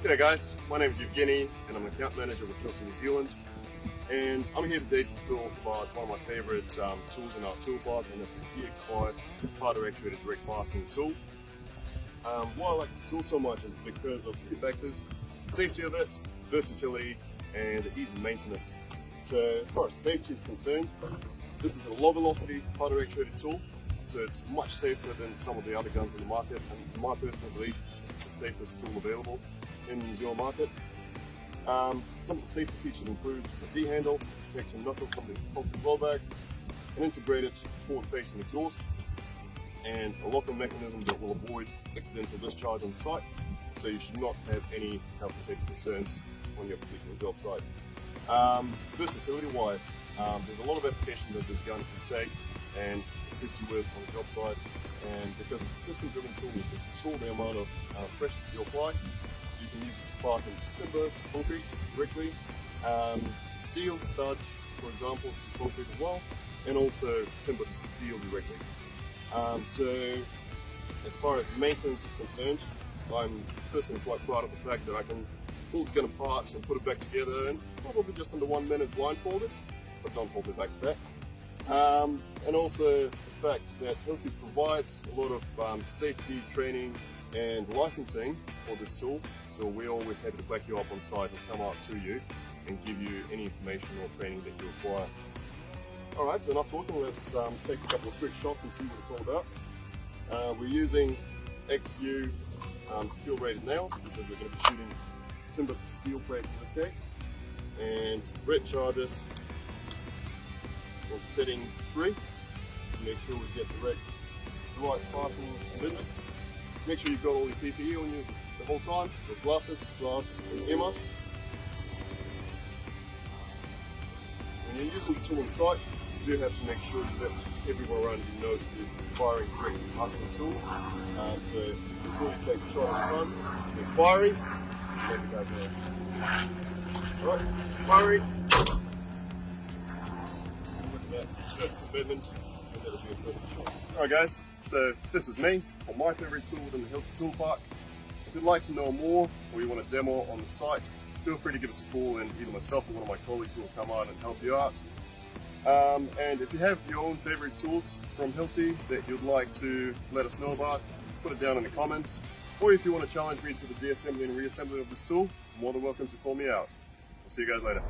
G'day guys, my name is Evgeny and I'm an account manager with Hilti New Zealand, and I'm here today to talk about one of my favourite tools in our toolbox, and it's the DX5 powder-actuated direct fastening tool. Why I like this tool so much is because of three factors: the safety of it, versatility, and the ease of maintenance. So as far as safety is concerned, this is a low velocity powder-actuated tool, so it's much safer than some of the other guns in the market, and in my personal belief, this is the safest tool available in the New Zealand market. Some of the safety features include a D-handle, protects your knuckle from the concrete rollback, an integrated forward-facing exhaust, and a lock-on mechanism that will avoid accidental discharge on site, so you should not have any health and safety concerns on your particular job site. Versatility-wise, there's a lot of application that this gun can take and assist you with on the job site, and because it's a piston-driven tool, you can control the amount of pressure that you apply. You can use it to fasten timber to concrete directly, steel stud, for example, to concrete as well, and also timber to steel directly. So as far as maintenance is concerned, I'm personally quite proud of the fact that I can pull it together apart and put it back together in probably just under 1 minute blindfolded, but don't hold me back to that. And also the fact that Hilti provides a lot of safety training and licensing for this tool, so we're always happy to back you up on site and come out to you and give you any information or training that you require. Alright, so enough talking, let's take a couple of quick shots and see what it's all about. We're using XU steel rated nails because we're going to be shooting timber to steel plate in this case, and red charges on setting 3 to make sure we get the right fastening alignment. Make sure you've got all your PPE on you the whole time, so glasses, gloves, and earmuffs. When you're using the tool on site, you do have to make sure that everyone around you knows that you're firing correct fastening tool. So before you take a shot at a time, say firing, and let you guys know. Alright, firing. Look at that, perfect commitment, and that'll be a perfect shot. Alright guys, so this is me, on my favourite tool within the Hilti tool park. If you'd like to know more, or you want a demo on the site, feel free to give us a call, and either myself or one of my colleagues will come out and help you out. And if you have your own favourite tools from Hilti that you'd like to let us know about, put it down in the comments. Or if you want to challenge me to the de-assembly and reassembly of this tool, you're more than welcome to call me out. I'll see you guys later.